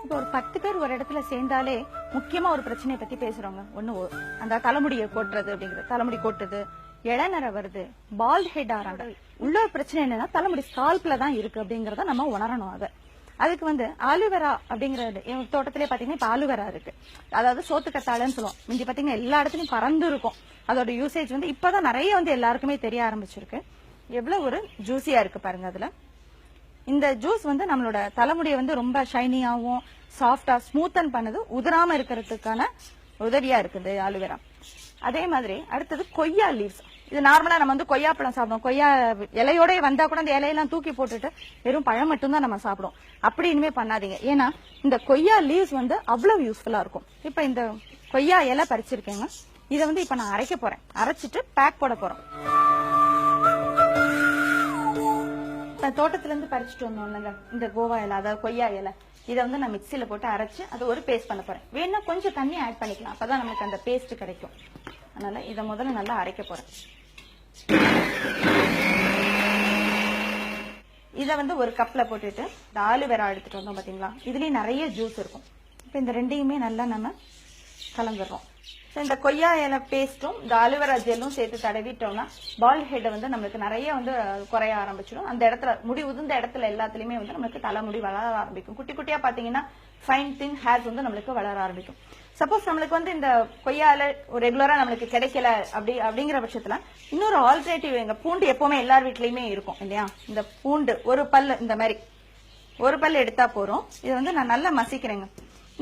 இப்போ ஒரு 10 பேர் ஒரு இடத்துல சேர்ந்தாலே முக்கியமா ஒரு பிரச்சனையை பத்தி பேசுறோங்க. ஒண்ணு அந்த தலைமுடியை கொட்டுறது அப்படிங்கிறது, தலைமுடி கொட்டுது, இளநரை வருது, பால்ட் ஹெட் ஆறாங்க. உள்ள ஒரு பிரச்சனை என்னன்னா தலைமுடி ஸ்கால்ப்ல தான் இருக்கு அப்படிங்கறத நம்ம உணரணும். அதுக்கு ஆலுவேரா அப்படிங்கறது தோட்டத்திலே பாத்தீங்கன்னா இப்ப ஆலுவேரா இருக்கு. அதாவது சோத்துக்கத்தாழன்னு சொல்லுவோம். முந்தி பாத்தீங்கன்னா எல்லா இடத்துலயும் பறந்து இருக்கும். அதோட யூசேஜ் இப்பதான் நிறைய எல்லாருக்குமே தெரிய ஆரம்பிச்சிருக்கு. எவ்வளவு ஒரு ஜூசியா இருக்கு பாருங்க. அதுல இந்த ஜூஸ் நம்மளோட தலைமுடியை ரொம்ப ஷைனியாவும் சாஃப்டா ஸ்மூத்தன் பண்ணது, உதிராம இருக்கிறதுக்கான உதவியா இருக்குது ஆலுவேரா. அதே மாதிரி அடுத்தது கொய்யா லீவ்ஸ். இது நார்மலா நம்ம கொய்யா பழம் சாப்பிடுவோம். கொய்யா இலையோட வந்தா கூட அந்த இலையெல்லாம் தூக்கி போட்டுட்டு வெறும் பழம் மட்டும் தான் நம்ம சாப்பிடுவோம். அப்படி இனிமே பண்ணாதீங்க. ஏன்னா இந்த கொய்யா லீவ்ஸ் அவ்வளவு யூஸ்ஃபுல்லா இருக்கும். இப்ப இந்த கொய்யா இலை பறிச்சிருக்கேங்க. இதை இப்ப நான் அரைக்க போறேன். அரைச்சிட்டு பேக் போட போறோம். தோட்டத்துல இருந்து பறிச்சுட்டு வந்தோம்லங்க இந்த கோவா இலை, அதாவது கொய்யா இலை, இதை நான் மிக்சியில போட்டு அரைச்சு அதை ஒரு பேஸ்ட் பண்ண போறேன். வேணா கொஞ்சம் தண்ணி ஆட் பண்ணிக்கலாம், அப்பதான் நமக்கு அந்த பேஸ்ட் கிடைக்கும். அதனால இதை முதல்ல நல்லா அரைக்க போறேன். இதை ஒரு கப்ல போட்டுட்டு இந்த ஆலுவேரா எடுத்துட்டு வந்தோம் பாத்தீங்களா, இதுலயும் நிறைய ஜூஸ் இருக்கும். இப்ப இந்த ரெண்டையுமே நல்லா நம்ம கலந்துடுறோம். இந்த கொய்யா இலை பேஸ்டும் இந்த ஆலுவேரா ஜெல்லும் சேர்த்து தடவிட்டோம்னா பால்ட் ஹெட் நம்மளுக்கு நிறைய குறைய ஆரம்பிச்சிடும். அந்த இடத்துல முடி உதிர்ந்த இடத்துல எல்லாத்துலயுமே நம்மளுக்கு தலைமுடி வளர ஆரம்பிக்கும். குட்டி குட்டியா பாத்தீங்கன்னா ஃபைன் தின் ஹேர்ஸ் நம்மளுக்கு வளர ஆரம்பிக்கும். சப்போஸ் நம்மளுக்கு இந்த கொய்யா இலை ரெகுலரா நம்மளுக்கு கிடைக்கல அப்படிங்கிற பட்சத்துல இன்னொரு ஆல்டர்னேட்டிவ், எங்க பூண்டு எப்பவுமே எல்லார் வீட்லயுமே இருக்கும் இல்லையா. இந்த பூண்டு ஒரு பல், இந்த மாதிரி ஒரு பல் எடுத்தா போறோம். இது நான் நல்லா மசிக்கிறேங்க.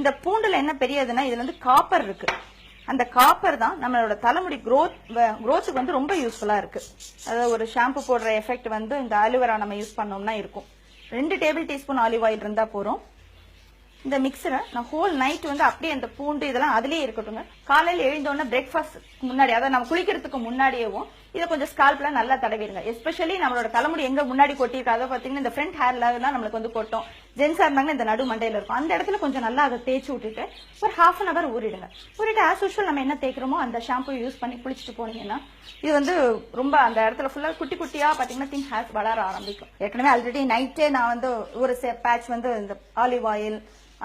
இந்த பூண்டுல என்ன பெரியதுன்னா இதுல காப்பர் இருக்கு. அந்த காப்பர் தான் நம்மளோட தலைமுடி growthக்கு ரொம்ப யூஸ்ஃபுல்லா இருக்கு. அதாவது ஒரு ஷாம்பு போடுற எஃபெக்ட் இந்த ஆலுவேரா நம்ம யூஸ் பண்ணோம்னா இருக்கும். 2 டேபிள் டீஸ்பூன் ஆலிவ் ஆயில் இருந்தா போறோம். இந்த மிக்சரை நான் ஹோல் நைட் அப்படியே அந்த பூண்டு இதெல்லாம் அதுலயே இருக்கட்டுங்க. காலையில எழுந்தோன்னா பிரேக்ஃபாஸ்ட் முன்னாடி, அதாவது நம்ம குளிக்கிறதுக்கு முன்னாடியேவும் இதை கொஞ்சம் ஸ்கால்ப்ல நல்லா தடவிடுங்க. எஸ்பெஷலி நம்மளோட தலைமுடி எங்க முன்னாடி கொட்டிருக்கு, அதை பாத்தீங்கன்னா இந்த ஃப்ரண்ட் ஹேர்ல தான் நம்மளுக்கு கொட்டும். ஜென்ஸா இருந்தாங்கன்னா இந்த நடு மண்டையில இருக்கும். அந்த இடத்துல கொஞ்சம் நல்லா அதை தேய்ச்சி விட்டுட்டு ஒரு ½ அன் அவர் ஊறிடுங்க. ஊறிட்டு ஆஸ் யூஷுவல் நம்ம என்ன தேய்க்கிறோமோ அந்த ஷாம்பு யூஸ் பண்ணி குளிச்சுட்டு போனீங்கன்னா இது ரொம்ப அந்த இடத்துல ஃபுல்லா குட்டி குட்டியா பாத்தீங்கன்னா தின் ஹேர்ஸ் வளர ஆரம்பிக்கும். ஏற்கனவே ஆல்ரெடி நைட்டே நான் ஒரு பேட்ச் இந்த ஆலிவ் ஆயில்,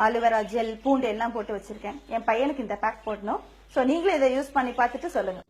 ஆலுவேரா ஜெல், பூண்டு எல்லாம் போட்டு வச்சிருக்கேன். என் பையனுக்கு இந்த பேக் போடணும். சோ நீங்களும் இதை யூஸ் பண்ணி பார்த்துட்டு சொல்லுங்க.